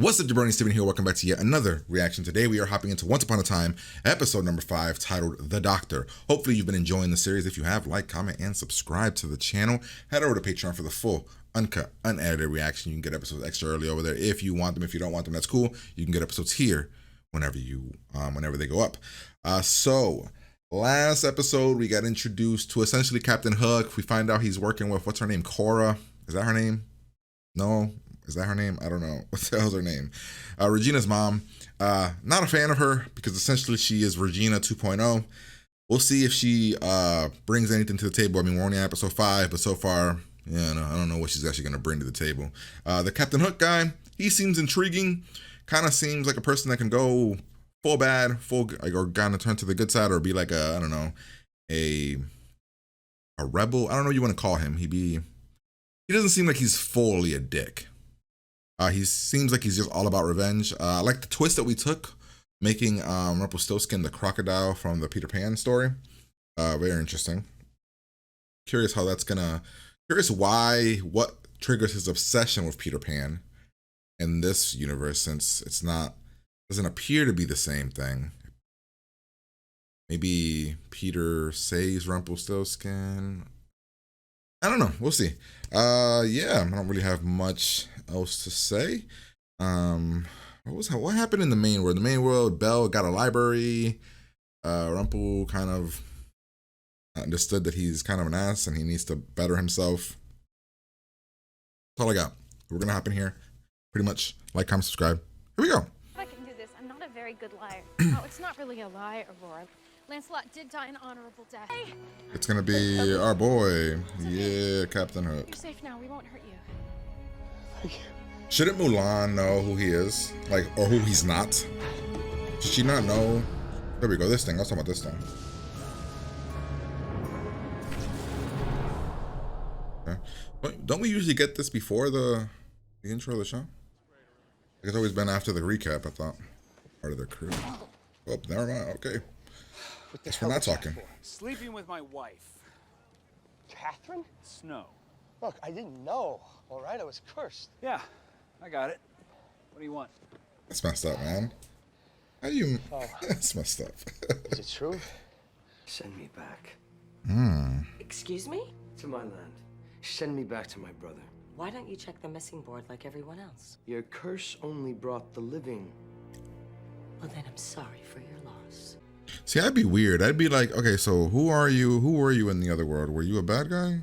What's up, Jabroni? Steven here. Welcome back to yet another reaction. Today we are hopping into Once Upon a Time, episode number 5, titled The Doctor. Hopefully you've been enjoying the series. If you have, like, comment, and subscribe to the channel. Head over to Patreon for the full, uncut, unedited reaction. You can get episodes extra early over there if you want them. If you don't want them, that's cool. You can get episodes here whenever they go up. So last episode we got introduced to essentially Captain Hook. We find out he's working with, what's her name? Cora? Is that her name? No. Is that her name? I don't know. What the hell's her name? Regina's mom. Not a fan of her because essentially she is Regina 2.0. We'll see if she brings anything to the table. I mean, we're only on episode 5, but so far, yeah, no, I don't know what she's actually going to bring to the table. The Captain Hook guy, he seems intriguing. Kind of seems like a person that can go full bad, full, like, or kind of turn to the good side, or be like a, I don't know, a rebel. I don't know what you want to call him. He doesn't seem like he's fully a dick. He seems like he's just all about revenge. I like the twist that we took, making Rumpelstiltskin the crocodile from the Peter Pan story. Very interesting. Curious how that's gonna, what triggers his obsession with Peter Pan in this universe, since doesn't appear to be the same thing. Maybe Peter saves Rumpelstiltskin. I don't know. We'll see. Yeah, I don't really have much else to say. What happened in the main world? The main world, Belle got a library. Rumpel kind of understood that he's kind of an ass and he needs to better himself. That's all I got. We're gonna hop in here. Pretty much like, comment, subscribe. Here we go. I can do this. I'm not a very good liar. No, it's not really a lie, Aurora. Lancelot did die an honorable death. Hey. It's gonna be our boy. Yeah, Captain Hook. You're safe now. We won't hurt you. Thank you. Shouldn't Mulan know who he is? Like, or who he's not? Should she not know? There we go. This thing. Let's talk about this thing. Okay. But don't we usually get this before the intro of the show? Like, it's always been after the recap, I thought. Part of the crew. Oh, never mind. Okay. Guess we're not talking. Sleeping with my wife. Catherine? Snow. Look, I didn't know. All right, I was cursed. Yeah, I got it. What do you want? That's messed up, man. How do you... Oh. That's messed up. Is it true? Send me back. Excuse me? To my land. Send me back to my brother. Why don't you check the missing board like everyone else? Your curse only brought the living. Well, then I'm sorry for your loss. See, I'd be weird. I'd be like, okay, so who are you? Who were you in the other world? Were you a bad guy?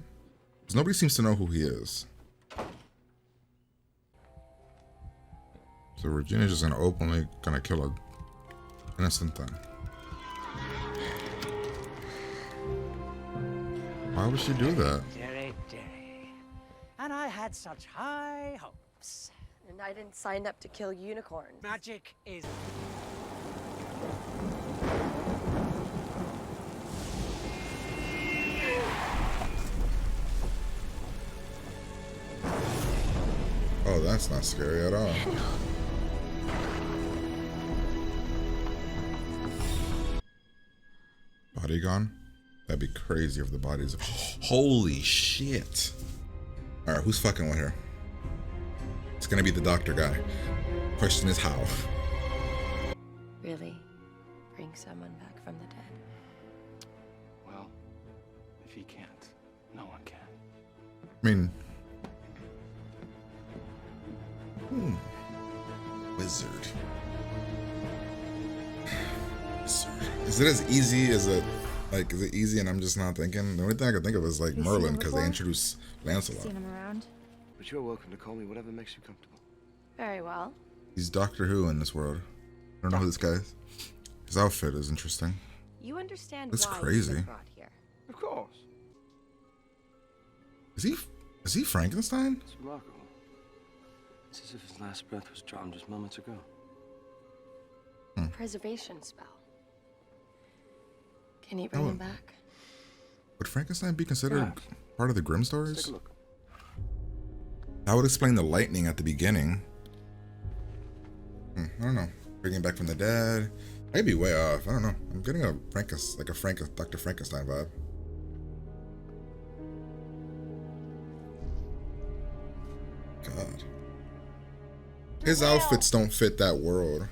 Because nobody seems to know who he is. So Regina's just openly gonna kill an innocent thing. Why would she do that? Dearie. And I had such high hopes. And I didn't sign up to kill unicorns. Magic is... Oh, that's not scary at all. Body gone? That'd be crazy if the bodies... Holy shit. All right, who's fucking with her? It's gonna be the doctor guy. Question is how. Really? Bring someone back from the dead? Well, if he can't, no one can. I mean... Wizard. Is it as easy as a... Like, is it easy and I'm just not thinking? The only thing I can think of is, like, You seen Merlin, him because they before? introduced Lancelot. Seen him around? But you're welcome to call me whatever makes you comfortable. Very well. He's Doctor Who in this world. I don't know who this guy is. His outfit is interesting. You understand That's why crazy. you've been brought here. Of course. Is he Frankenstein? It's remarkable. It's as if his last breath was drawn just moments ago. Preservation spell. Can you bring him back? Would Frankenstein be considered Perhaps. part of the Grimm Let's stories? take a look. That would explain the lightning at the beginning. I don't know. Bringing him back from the dead. I'd be way off. I don't know. I'm getting a Dr. Frankenstein vibe. God. His outfits don't fit that world.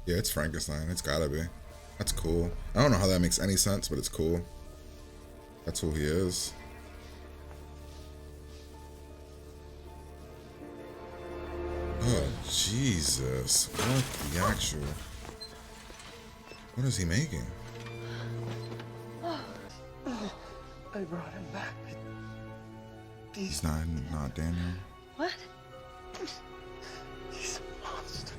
Yeah, it's Frankenstein. It's gotta be. That's cool. I don't know how that makes any sense, but it's cool. That's who he is. Oh, Jesus. What the actual... What is he making? I brought him back. He's not Daniel. What? He's a monster.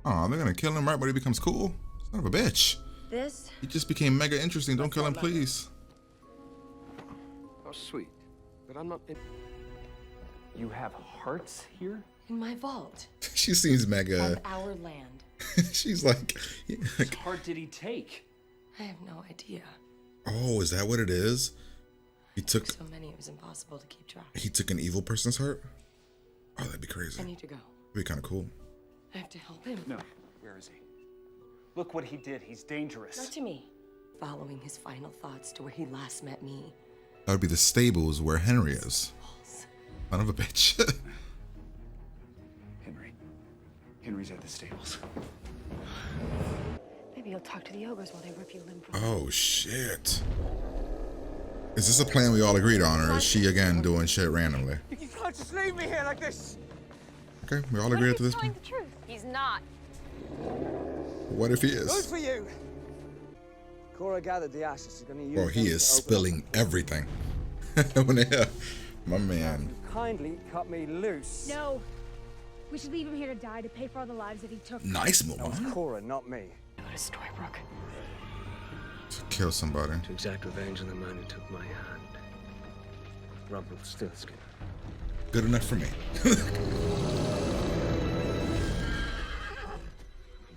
Oh, they're gonna kill him right when he becomes cool? Son of a bitch. This? He just became mega interesting. Don't kill him, please. Oh, sweet. But I'm not. You have hearts here? In my vault. She seems On mega... our land. She's like... Whose heart did he take? I have no idea. Oh, is that what it is? He took... So many, it was impossible to keep track. He took an evil person's heart? Oh, that'd be crazy. I That'd need to go. be kind of cool. I have to help him. No. Where is he? Look what he did. He's dangerous. Not to me. Following his final thoughts to where he last met me. That would be the stables where Henry is. Son of a bitch. Henry's at the stables. Maybe you'll talk to the ogres while they rip your limb from Oh, shit. Is this a plan we all agreed on, or is she again doing shit randomly? You can't just leave me here like this. Okay, we all agreed to this telling point. the truth. He's not. What if he Good is? for you. Cora gathered the ashes. She's gonna use Bro, he them is to open spilling everything. When they, my man. up. Kindly cut me loose. No. We should leave him here to die to pay for all the lives that he took. Nice move, That was huh? Cora, not me. Go to Storybrooke. To kill somebody. To exact revenge on the man who took my hand. Rumpelstiltskin. Good enough for me.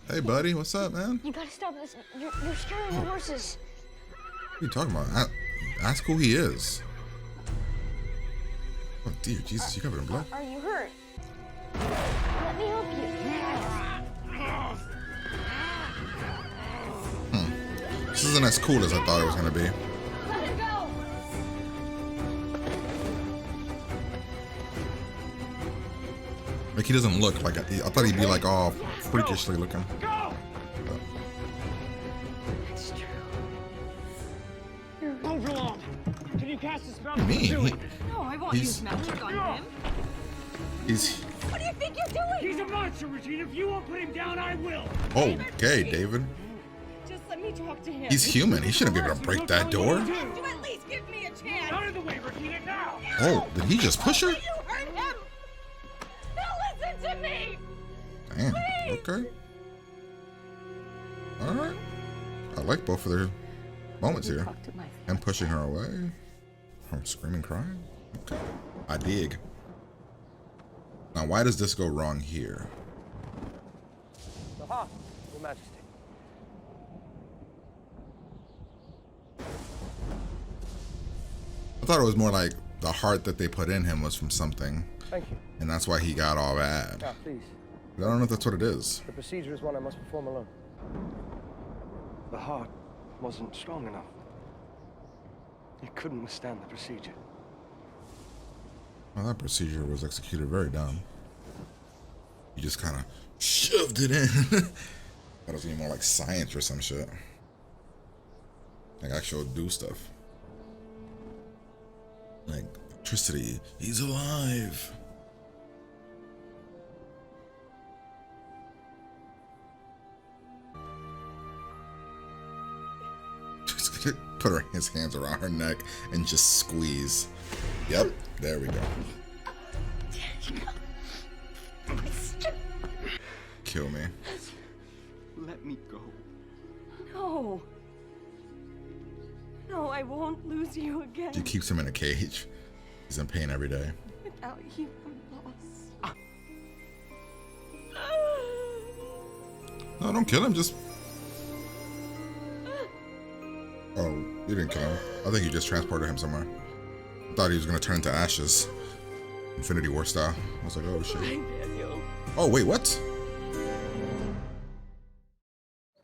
Hey, buddy, what's up, man? You gotta stop this. You're scaring the horses. What are you talking about? Ask who he is. Oh, dear Jesus, you covered in blood. Are you hurt? Let me help you. This isn't as cool as I thought it was gonna be. Let it go. Like, he doesn't look like I thought he'd be like all freakishly looking. It's true. Move along. Can you cast a spell? Me? No, I won't He's- use magic on him. He's What do you think you're doing? He's a monster, Regina. If you won't put him down, I will. okay, David. Just let me talk to him. He's human. He shouldn't be able to break that door. You at least give me a chance. Out of the way, Regina, now. Oh, did he just push her? You hurt him. Now listen to me. Damn. Okay. All right. I like both of their moments here. Talk to my Him pushing her away. Her screaming, crying. Okay. I dig. Now, why does this go wrong here? Aha, Your Majesty. I thought it was more like the heart that they put in him was from something, Thank you. and that's why he got all bad. Now, please. But I don't know if that's what it is. The procedure is one I must perform alone. The heart wasn't strong enough. It couldn't withstand the procedure. Well, that procedure was executed very dumb. You just kind of shoved it in. That was more like science or some shit. Like actual do stuff. Like electricity. He's alive. Just gonna put his hands around her neck and just squeeze. Yep, there we go. Kill me. Let me go. No. No, I won't lose you again. She keeps him in a cage. He's in pain every day. Without you, I'm lost. No, don't kill him. Just. Oh, you didn't kill him. I think you just transported him somewhere. I thought he was gonna turn into ashes. Infinity War style. I was like, oh shit. Daniel. Oh wait, what?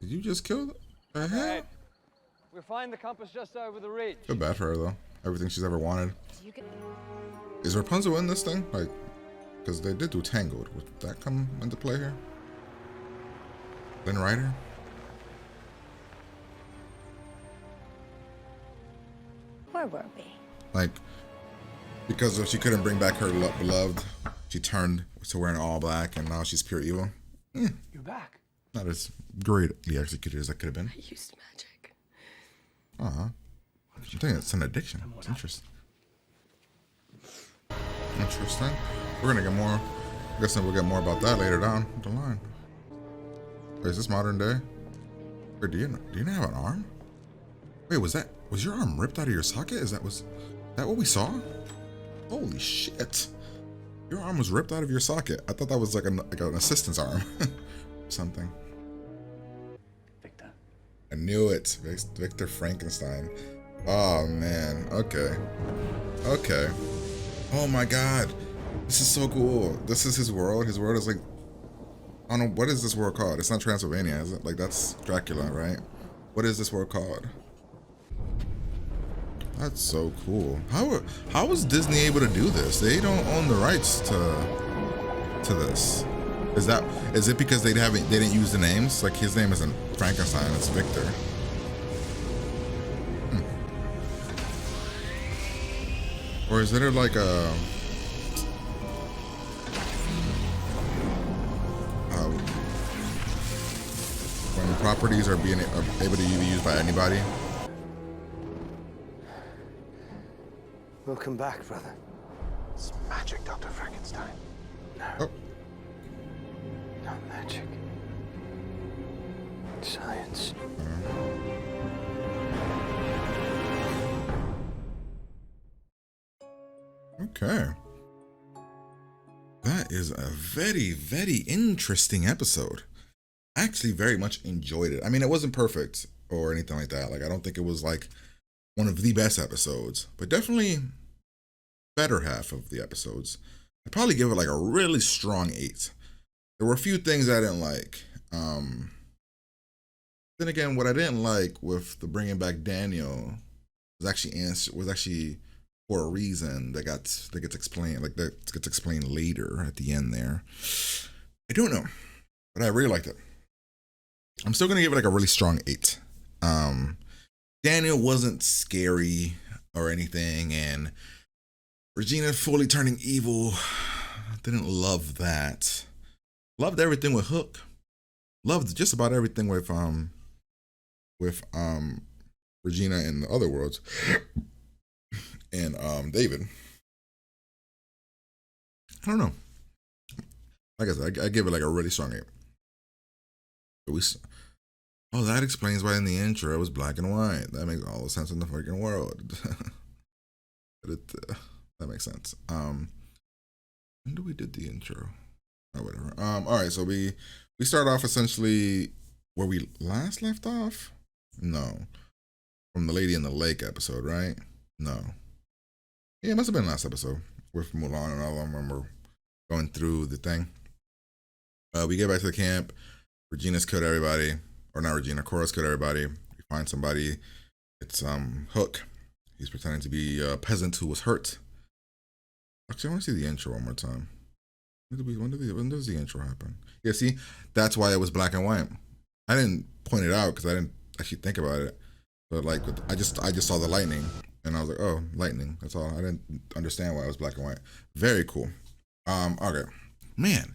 Did you just kill the hell? We'll find the compass just over the ridge. Feel bad for her though. everything she's ever wanted. You can... Is Rapunzel in this thing? Like, because they did do Tangled. Would that come into play here? Lynn Rider? Where were we? Like, because if she couldn't bring back her beloved, she turned to wearing all black, and now she's pure evil. You're back. Not as greatly executed as that could have been. I used magic. I think it's an addiction. It's interesting. Interesting. We're gonna get more. I guess we'll get more about that later down the line. Wait, is this modern day? Wait, do you not have an arm? Wait, was your arm ripped out of your socket? Is that what we saw? Holy shit! Your arm was ripped out of your socket. I thought that was like an assistant's arm, something. Victor. I knew it, Victor Frankenstein. Oh man. Okay. Okay. Oh my God. This is so cool. This is his world. His world is like, I don't know, what is this world called? It's not Transylvania, is it? Like, that's Dracula, right? What is this world called? That's so cool. How was Disney able to do this? They don't own the rights to this. Is it because they didn't use the names? Like, his name isn't Frankenstein, it's Victor. Or is it like a when properties are able to be used by anybody? Welcome back, brother. It's magic, Dr. Frankenstein. No. Oh. Not magic. Science. Okay. That is a very, very interesting episode. I actually very much enjoyed it. I mean, it wasn't perfect or anything like that. Like, I don't think it was like one of the best episodes, but definitely better half of the episodes. I'd probably give it like a really strong 8. There were a few things I didn't like. Then again, what I didn't like with the bringing back Daniel was actually for a reason that gets explained, like that gets explained later at the end there. I don't know, but I really liked it. I'm still gonna give it like a really strong 8. Daniel wasn't scary or anything, and Regina fully turning evil, didn't love that. Loved everything with Hook. Loved just about everything with Regina in the other worlds. And David. I don't know. Like I said, I give it like a really strong 8. Oh, that explains why in the intro it was black and white. That makes all the sense in the freaking world. That makes sense. When did we did the intro? Oh, whatever. All right, so we start off essentially where we last left off. No, from the Lady in the Lake episode, right? No. Yeah, it must have been last episode with Mulan and all of them when we're going through the thing. We get back to the camp. Regina's killed everybody. Or not Regina, Cora's killed everybody. We find somebody. It's Hook. He's pretending to be a peasant who was hurt. Actually, I want to see the intro one more time. When does the intro happen? Yeah, see? That's why it was black and white. I didn't point it out because I didn't actually think about it. But like, I just saw the lightning. And I was like, oh, lightning. That's all. I didn't understand why it was black and white. Very cool. Okay. Man,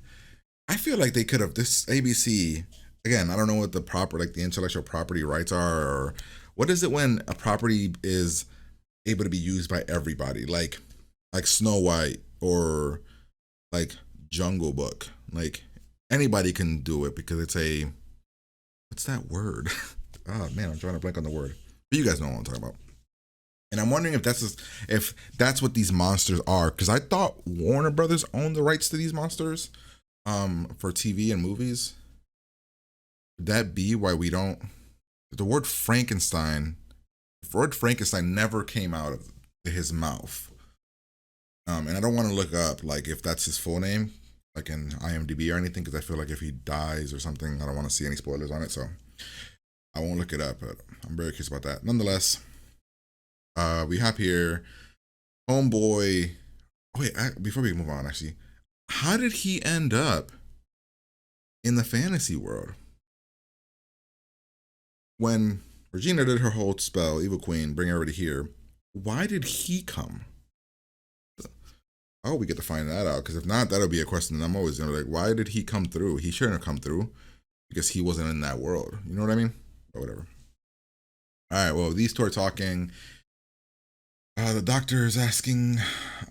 I feel like they could have, this ABC, again, I don't know what the the intellectual property rights are, or what is it when a property is able to be used by everybody? Like Snow White or like Jungle Book. Like anybody can do it because it's what's that word? Oh man, I'm trying to blank on the word. But you guys know what I'm talking about. And I'm wondering if that's what these monsters are, because I thought Warner Brothers owned the rights to these monsters for TV and movies. Would that be why we don't? The word Frankenstein never came out of his mouth. And I don't want to look up like if that's his full name, like in IMDb or anything, because I feel like if he dies or something, I don't want to see any spoilers on it. So I won't look it up, but I'm very curious about that. Nonetheless, We have here homeboy. Oh, wait, before we move on, actually, how did he end up in the fantasy world? When Regina did her whole spell, Evil Queen, bring everybody here, why did he come? I hope we get to find that out, because if not, that'll be a question that I'm always gonna be like, why did he come through? He shouldn't have come through because he wasn't in that world. You know what I mean? But whatever. All right, well, these two are talking. The doctor is asking,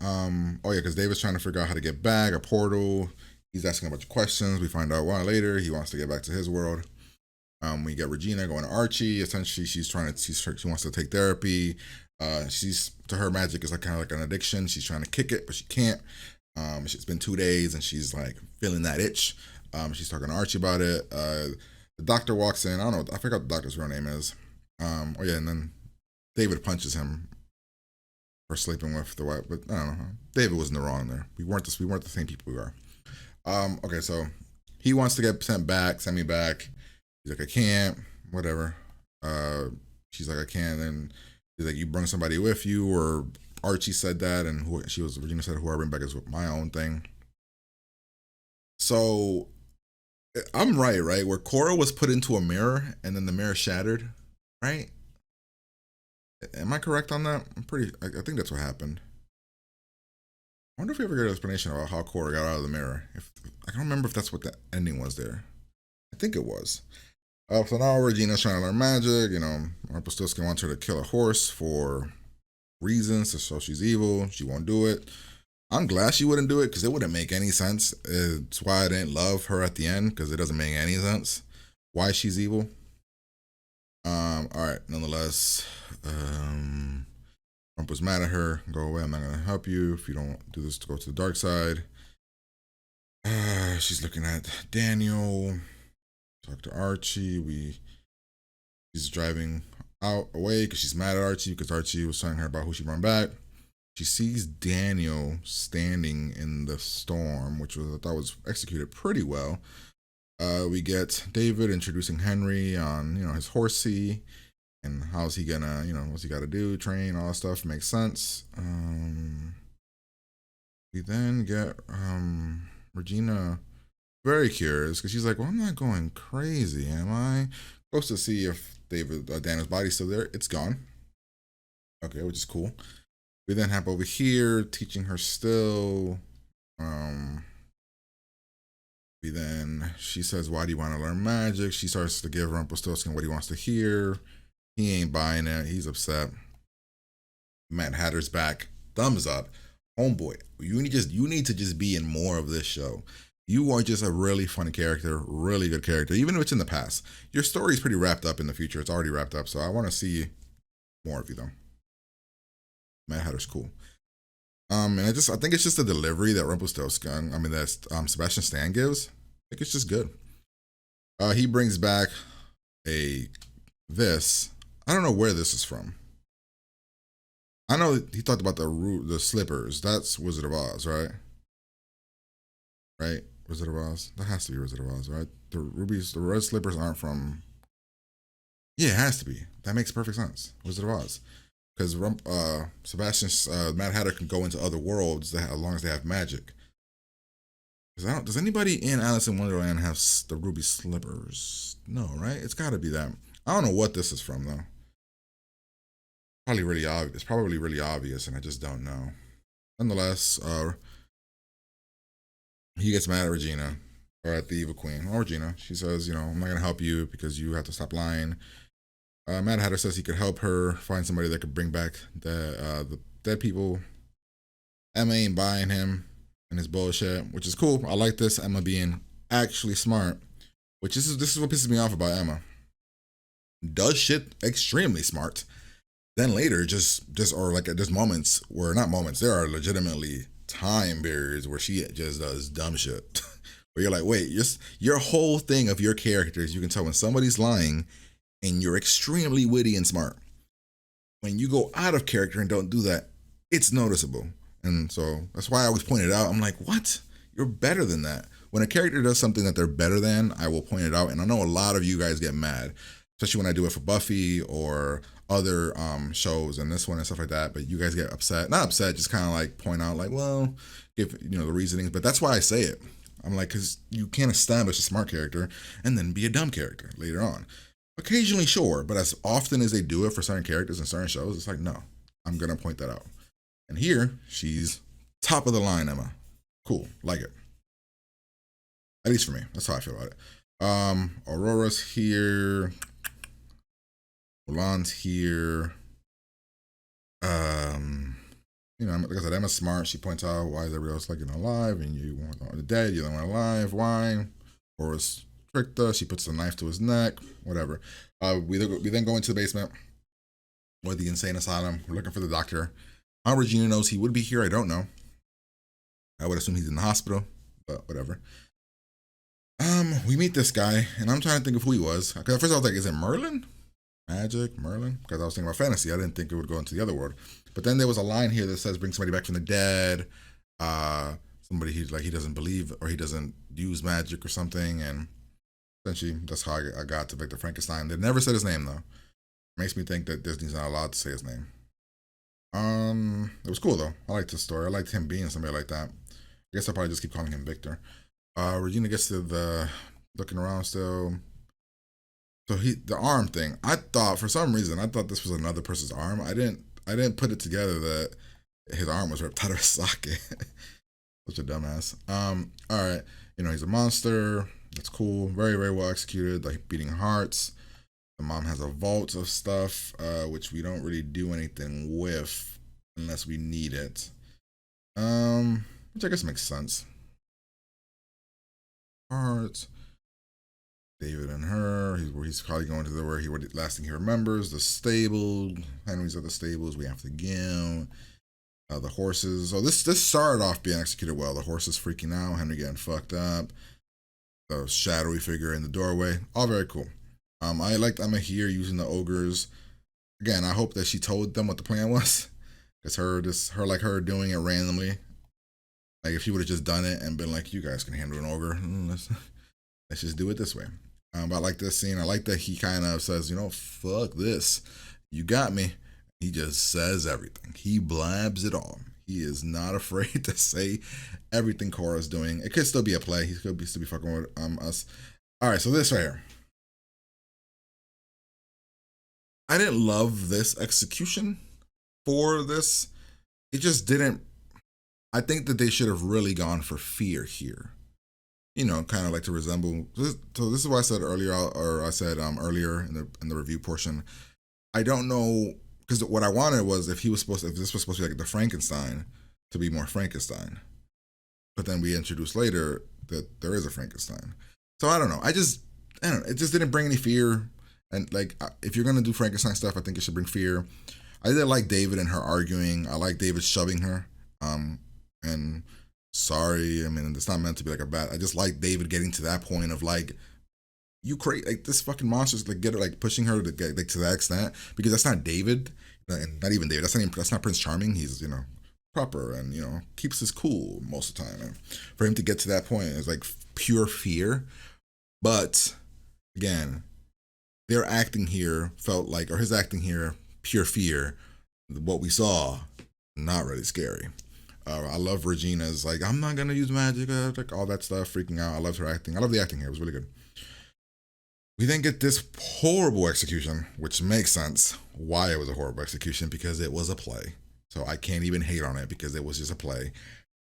oh yeah, because David's trying to figure out how to get back, a portal. He's asking a bunch of questions. We find out why later. He wants to get back to his world. We get Regina going to Archie. Essentially, she wants to take therapy. She's, to her, magic is like kind of like an addiction. She's trying to kick it, but she can't. It's been 2 days and she's like feeling that itch. She's talking to Archie about it. The doctor walks in. I don't know. I forgot what the doctor's real name is. Oh yeah, and then David punches him for sleeping with the wife. But I don't know. David was in the wrong there. We weren't the same people we are. Okay, so he wants to get sent me back. He's like, I can't, whatever. She's like, I can't. And he's like, you bring somebody with you, or Archie said that, and Regina said, who I bring back is my own thing. So I'm right? Where Cora was put into a mirror and then the mirror shattered, right? Am I correct on that? I think that's what happened. I wonder if we ever get an explanation about how Cora got out of the mirror. I don't remember if that's what the ending was there. I think it was. So now Regina's trying to learn magic. You know, Rumpelstiltskin wants her to kill a horse for reasons, so she's evil. She won't do it. I'm glad she wouldn't do it, because it wouldn't make any sense. It's why I didn't love her at the end, because it doesn't make any sense why she's evil. All right, nonetheless, Rumpel's mad at her. Go away, I'm not gonna help you. If you don't do this, to go to the dark side. She's looking at Daniel. Talk to Archie. She's driving away because she's mad at Archie, because Archie was telling her about who she brought back. She sees Daniel standing in the storm, which I thought was executed pretty well. We get David introducing Henry on, his horsey, and how's he gonna, what's he got to do, train, all that stuff. Makes sense. We then get Regina very curious, because she's like, well, I'm not going crazy, am I? Supposed to see if Daniel's body's still there. It's gone. Okay, which is cool. We then have over here teaching her still. She says, why do you want to learn magic? She starts to give Rumpelstiltskin what he wants to hear. He ain't buying it. He's upset. Mad Hatter's back. Thumbs up. Homeboy, you need to just be in more of this show. You are just a really funny character, really good character, even if it's in the past. Your story is pretty wrapped up in the future. It's already wrapped up, so I want to see more of you, though. Mad Hatter's cool. And I think it's just the delivery that that Sebastian Stan gives. I think it's just good. He brings back this. I don't know where this is from. I know he talked about the slippers. That's Wizard of Oz, right? Right? Wizard of Oz? That has to be Wizard of Oz, right? The red slippers aren't from... Yeah, it has to be. That makes perfect sense. Wizard of Oz. Because Mad Hatter can go into other worlds as long as they have magic. Does anybody in Alice in Wonderland have the ruby slippers? No, right? It's got to be that. I don't know what this is from, though. Probably really obvious. It's probably really obvious, and I just don't know. Nonetheless, he gets mad at Regina, or at the Evil Queen. Or Regina. She says, I'm not going to help you because you have to stop lying. Mad Hatter says he could help her find somebody that could bring back the dead people. Emma ain't buying him and his bullshit, which is cool. I like this. Emma being actually smart, which this is what pisses me off about Emma. Does shit extremely smart. Then later, there's moments where, not moments, there are legitimately time periods where she just does dumb shit. Where you're like, wait, your whole thing of your characters, you can tell when somebody's lying and you're extremely witty and smart. When you go out of character and don't do that, it's noticeable. And so that's why I always point it out. I'm like, what? You're better than that. When a character does something that they're better than, I will point it out. And I know a lot of you guys get mad, especially when I do it for Buffy or other shows and this one and stuff like that. But you guys get upset, not upset, just kind of like point out like, well, give the reasonings. But that's why I say it. I'm like, because you can't establish a smart character and then be a dumb character later on. Occasionally, sure, but as often as they do it for certain characters and certain shows, it's like, no, I'm gonna point that out. And here, she's top of the line, Emma. Cool, like it. At least for me, that's how I feel about it. Aurora's here. Mulan's here. Like I said, Emma's smart. She points out why is everybody else like alive and you want the dead, you're the one alive. Why? Horace tricked us. She puts the knife to his neck. Whatever. We then go into the basement or the insane asylum. We're looking for the doctor. How Regina knows he would be here, I don't know. I would assume he's in the hospital, but whatever. We meet this guy, and I'm trying to think of who he was. Because at first I was like, is it Merlin? Magic, Merlin? Because I was thinking about fantasy. I didn't think it would go into the other world. But then there was a line here that says, bring somebody back from the dead. Somebody he doesn't believe or he doesn't use magic or something. And essentially, that's how I got to Victor Frankenstein. They never said his name, though. Makes me think that Disney's not allowed to say his name. It was cool, though. I liked his story. I liked him being somebody like that. I guess I'll probably just keep calling him Victor. Regina gets to the looking around still. So the arm thing, I thought for some reason this was another person's arm. I didn't put it together that his arm was ripped out of his socket. Such a dumbass. All right, he's a monster. That's cool. Very, very well executed. Like beating hearts. The mom has a vault of stuff, which we don't really do anything with unless we need it. Which I guess makes sense. Hearts. David and her. He's probably going to the last thing he remembers. The stable. Henry's at the stables. We have to give. The horses. So this started off being executed well. The horses freaking out. Henry getting fucked up. The shadowy figure in the doorway. All very cool. I liked Emma here using the ogres. Again, I hope that she told them what the plan was. It's her doing it randomly. Like if she would have just done it and been like, you guys can handle an ogre. Let's just do it this way. But I like this scene. I like that he kind of says, fuck this. You got me. He just says everything. He blabs it all. He is not afraid to say everything Cora's doing. It could still be a play. He could still be fucking with us. All right, so this right here. I didn't love this execution for this. It just didn't. I think that they should have really gone for fear here. Kind of like to resemble. So this is what I said earlier, earlier in the review portion. I don't know, because what I wanted was if this was supposed to be like the Frankenstein, to be more Frankenstein. But then we introduced later that there is a Frankenstein. So I don't know. It just didn't bring any fear. And like, if you're gonna do Frankenstein stuff, I think it should bring fear. I did like David and her arguing. I like David shoving her. And sorry, it's not meant to be like a bad. I just like David getting to that point of like, you crazy, like this fucking monster's like get her, like pushing her to get like to that extent, because that's not David, and not even David. That's not Prince Charming. He's proper and keeps his cool most of the time. And for him to get to that point is like pure fear. But again, their acting here felt like, or his acting here, pure fear. What we saw, not really scary. I love Regina's like, I'm not gonna use magic, like all that stuff, freaking out. I loved her acting. I love the acting here. It was really good. We then get this horrible execution, which makes sense why it was a horrible execution, because it was a play. So I can't even hate on it because it was just a play.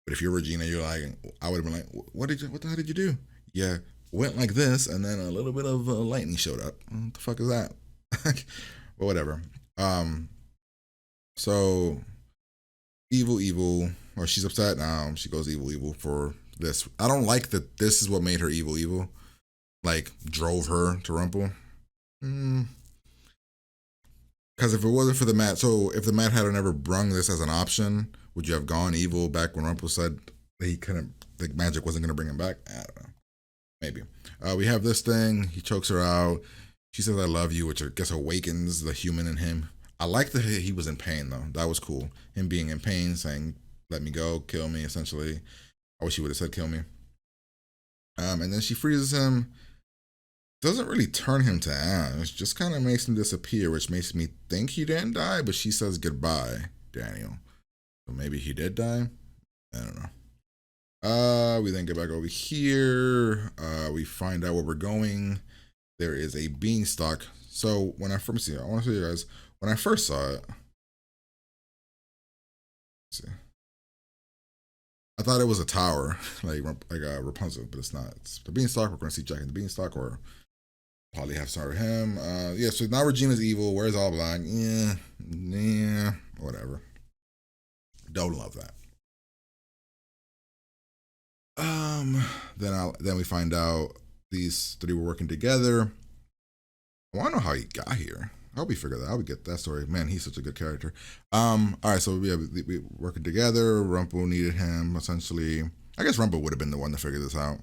But if you're Regina, you're like, I would have been like, what the hell did you do? Yeah, went like this, and then a little bit of lightning showed up. What the fuck is that? But whatever. So evil, or she's upset now. She goes evil for this. I don't like that this is what made her evil. Like, drove her to Rumple. Because if it wasn't for the Mat, so if the Mat had never brung this as an option, would you have gone evil back when Rumple said that he couldn't, the magic wasn't going to bring him back? I don't know. Maybe. We have this thing. He chokes her out. She says, I love you, which I guess awakens the human in him. I like that he was in pain, though. That was cool. Him being in pain, saying, let me go, kill me, essentially. I wish he would have said kill me. And then she freezes him. doesn't really turn him to ash, just kind of makes him disappear, which makes me think he didn't die, but she says goodbye, Daniel. So maybe he did die? I don't know. We then get back over here. We find out where we're going. There is a beanstalk. So when I first see it, I want to show you guys, when I first saw it, let's see. I thought it was a tower, like Rapunzel, but it's not. It's the beanstalk. We're going to see Jack in the beanstalk, or probably have started him. Yeah, so now Regina's evil. Where's all black? Yeah, whatever. Don't love that. Then we find out these three were working together. I want to know how he got here. I hope we figure that out. We get that story. Man, he's such a good character. All right, so we working together. Rumple needed him, essentially. I guess Rumple would have been the one to figure this out.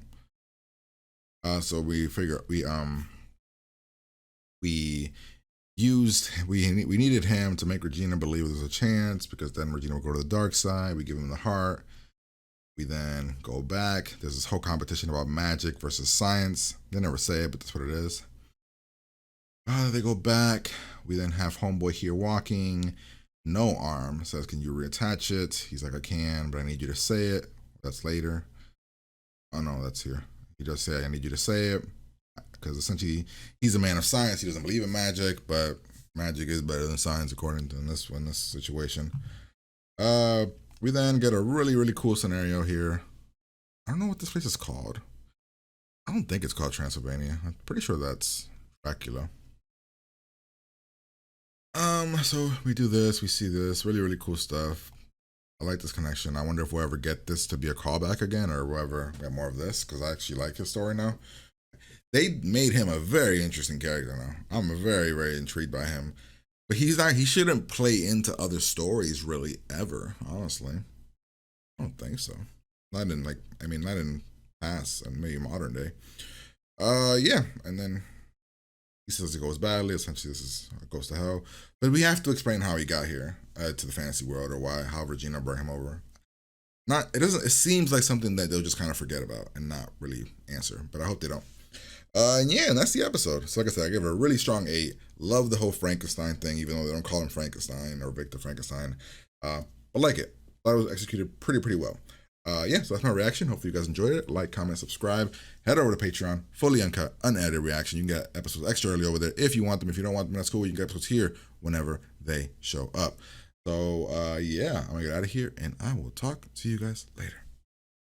So we needed him to make Regina believe there's a chance, because then Regina will go to the dark side. We give him the heart. We then go back. There's this whole competition about magic versus science. They never say it, but that's what it is. They go back. We then have Homeboy here walking. No arm. Says, can you reattach it? He's like, I can, but I need you to say it. That's later. Oh no, that's here. He does say, I need you to say it. Because essentially, he's a man of science. He doesn't believe in magic, but magic is better than science according to this situation. We then get a really, really cool scenario here. I don't know what this place is called. I don't think it's called Transylvania. I'm pretty sure that's Dracula. So we do this, we see this, really, really cool stuff. I like this connection. I wonder if we'll ever get this to be a callback again, or we'll ever get more of this, because I actually like his story now. They made him a very interesting character now. I'm very, very intrigued by him. But he shouldn't play into other stories really ever, honestly. I don't think so. Not in past and maybe modern day. Yeah, and then he says it goes badly. Essentially, this goes to hell. But we have to explain how he got here to the fantasy world, or how Regina brought him over. It seems like something that they'll just kind of forget about and not really answer. But I hope they don't. And that's the episode. So like I said, I give it a really strong 8. Love the whole Frankenstein thing, even though they don't call him Frankenstein or Victor Frankenstein. But like it. Thought it was executed pretty well. So that's my reaction. Hopefully you guys enjoyed it. Like, comment, subscribe. Head over to Patreon. Fully uncut, unedited reaction. You can get episodes extra early over there if you want them. If you don't want them, that's cool. You can get episodes here whenever they show up. So I'm going to get out of here, and I will talk to you guys later.